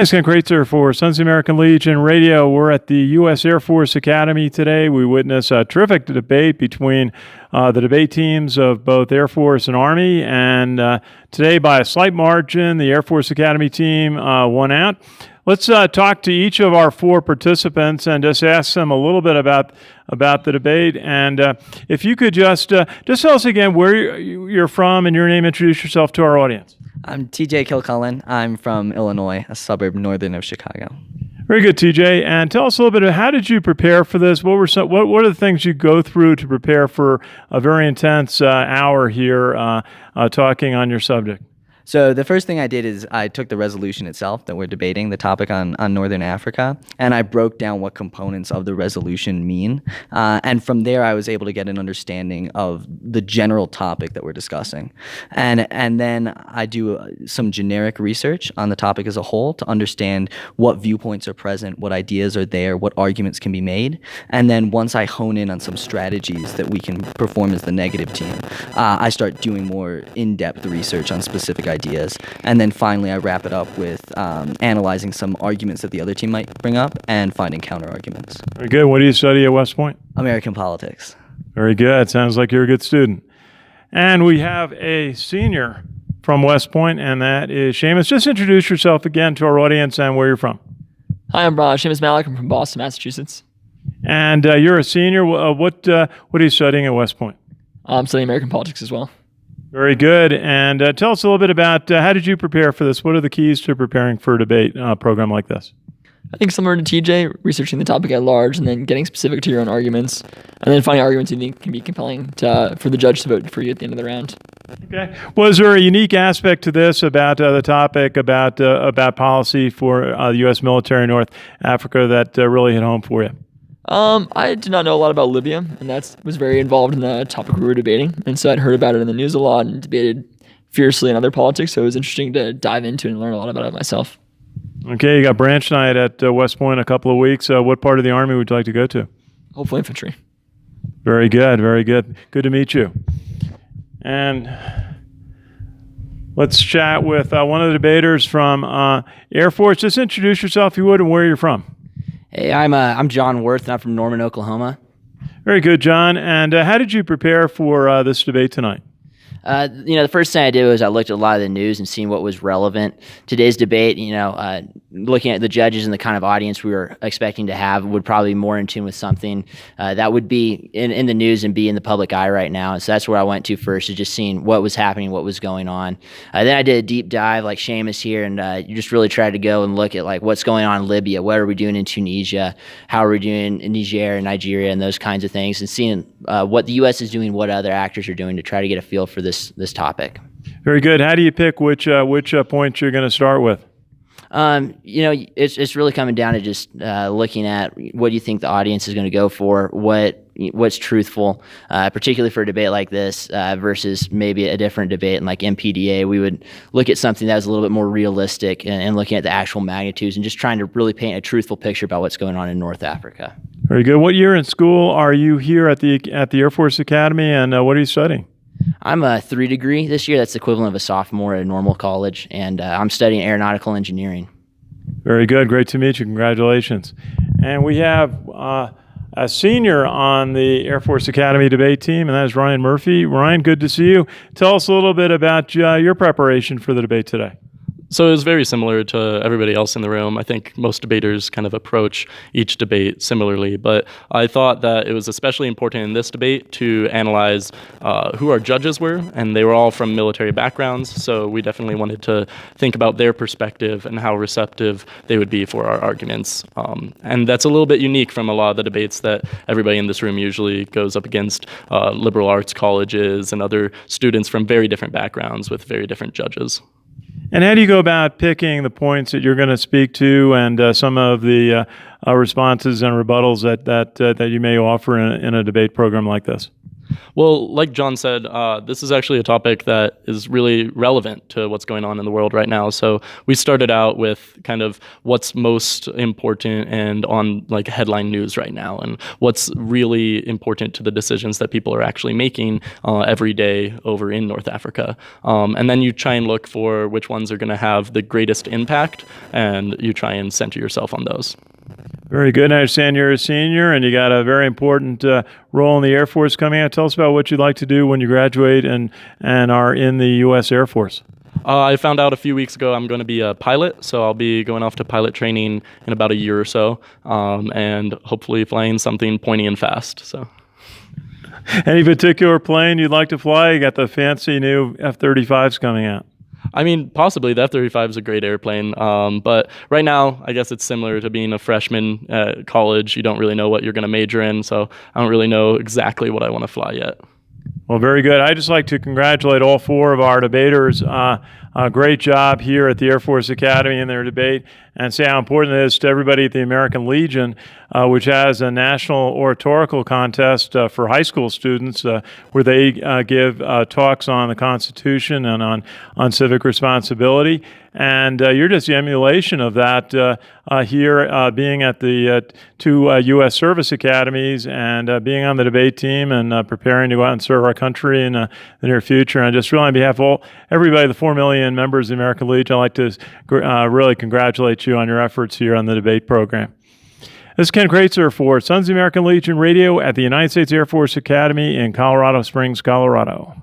It's Ken Kraetzer for Sons of the American Legion Radio. We're at the U.S. Air Force Academy today. We witness a terrific debate between the debate teams of both Air Force and Army. And today, by a slight margin, the Air Force Academy team won out. Let's talk to each of our four participants and just ask them a little bit about the debate. And if you could just tell us again where you're from and your name, introduce yourself to our audience. I'm TJ Kilcullen. I'm from Illinois, a suburb northern of Chicago. Very good, TJ. And tell us a little bit of how did you prepare for this? What are the things you go through to prepare for a very intense hour here talking on your subject? So the first thing I did is I took the resolution itself that we're debating, the topic on Northern Africa, and I broke down what components of the resolution mean. And from there, I was able to get an understanding of the general topic that we're discussing. And then I do some generic research on the topic as a whole to understand what viewpoints are present, what ideas are there, what arguments can be made. And then once I hone in on some strategies that we can perform as the negative team, I start doing more in-depth research on specific ideas, and then finally I wrap it up with analyzing some arguments that the other team might bring up and finding counter arguments. Very good. What do you study at West Point? American politics. Very good. Sounds like you're a good student. And we have a senior from West Point, and that is Seamus. Just introduce yourself again to our audience and where you're from. Hi, I'm Seamus Malik. I'm from Boston, Massachusetts. And you're a senior. What are you studying at West Point? I'm studying American politics as well. Very good. And tell us a little bit about how did you prepare for this? What are the keys to preparing for a debate program like this? I think similar to TJ, researching the topic at large and then getting specific to your own arguments, and then finding arguments you think can be compelling for the judge to vote for you at the end of the round. Okay. Was there a unique aspect to this about the topic, about policy for the U.S. military in North Africa that really hit home for you? I did not know a lot about Libya, and that was very involved in the topic we were debating. And so I'd heard about it in the news a lot and debated fiercely in other politics. So it was interesting to dive into and learn a lot about it myself. Okay, you got branch night at West Point in a couple of weeks. What part of the Army would you like to go to? Hopefully infantry. Very good, very good. Good to meet you. And let's chat with one of the debaters from Air Force. Just introduce yourself, if you would, and where you're from. Hey, I'm John Worth, and I'm from Norman, Oklahoma. Very good, John. And how did you prepare for this debate tonight? The first thing I did was I looked at a lot of the news and seeing what was relevant. Today's debate, looking at the judges and the kind of audience we were expecting to have would probably be more in tune with something that would be in the news and be in the public eye right now. And so that's where I went to first, is just seeing what was happening, what was going on. Then I did a deep dive like Seamus here, and you just really tried to go and look at like what's going on in Libya, what are we doing in Tunisia, how are we doing in Niger and Nigeria and those kinds of things, and seeing what the U.S. is doing, what other actors are doing to try to get a feel for this topic. Very good. How do you pick which points you're going to start with? It's really coming down to just looking at what do you think the audience is going to go for, what's truthful, particularly for a debate like this versus maybe a different debate in like MPDA. We would look at something that was a little bit more realistic and looking at the actual magnitudes and just trying to really paint a truthful picture about what's going on in North Africa. Very good. What year in school are you here at the Air Force Academy, and what are you studying? I'm a 3 degree this year. That's the equivalent of a sophomore at a normal college, and I'm studying aeronautical engineering. Very good. Great to meet you. Congratulations. And we have a senior on the Air Force Academy debate team, and that is Ryan Murphy. Ryan, good to see you. Tell us a little bit about your preparation for the debate today. So it was very similar to everybody else in the room. I think most debaters kind of approach each debate similarly, but I thought that it was especially important in this debate to analyze who our judges were, and they were all from military backgrounds, so we definitely wanted to think about their perspective and how receptive they would be for our arguments. And that's a little bit unique from a lot of the debates that everybody in this room usually goes up against liberal arts colleges and other students from very different backgrounds with very different judges. And how do you go about picking the points that you're going to speak to and some of the responses and rebuttals that you may offer in a debate program like this? Well, like John said, this is actually a topic that is really relevant to what's going on in the world right now. So we started out with kind of what's most important and on like headline news right now, and what's really important to the decisions that people are actually making every day over in North Africa. And then you try and look for which ones are going to have the greatest impact, and you try and center yourself on those. Very good. I understand you're a senior and you got a very important role in the Air Force coming out. Tell us about what you'd like to do when you graduate and are in the U.S. Air Force. I found out a few weeks ago I'm going to be a pilot, so I'll be going off to pilot training in about a year or so, and hopefully flying something pointy and fast. So. Any particular plane you'd like to fly? You got the fancy new F-35s coming out. I mean, possibly. The F-35 is a great airplane, but right now, I guess it's similar to being a freshman at college. You don't really know what you're going to major in, so I don't really know exactly what I want to fly yet. Well, very good. I'd just like to congratulate all four of our debaters. A great job here at the Air Force Academy in their debate, and say how important it is to everybody at the American Legion, which has a national oratorical contest for high school students where they give talks on the Constitution and on civic responsibility. And you're just the emulation of that here, being at the two U.S. service academies and being on the debate team and preparing to go out and serve our country in the near future. And just really on behalf of everybody, the 4 million members of the American Legion, I'd like to really congratulate you on your efforts here on the debate program. This is Ken Kraetzer for Sons of the American Legion Radio at the United States Air Force Academy in Colorado Springs, Colorado.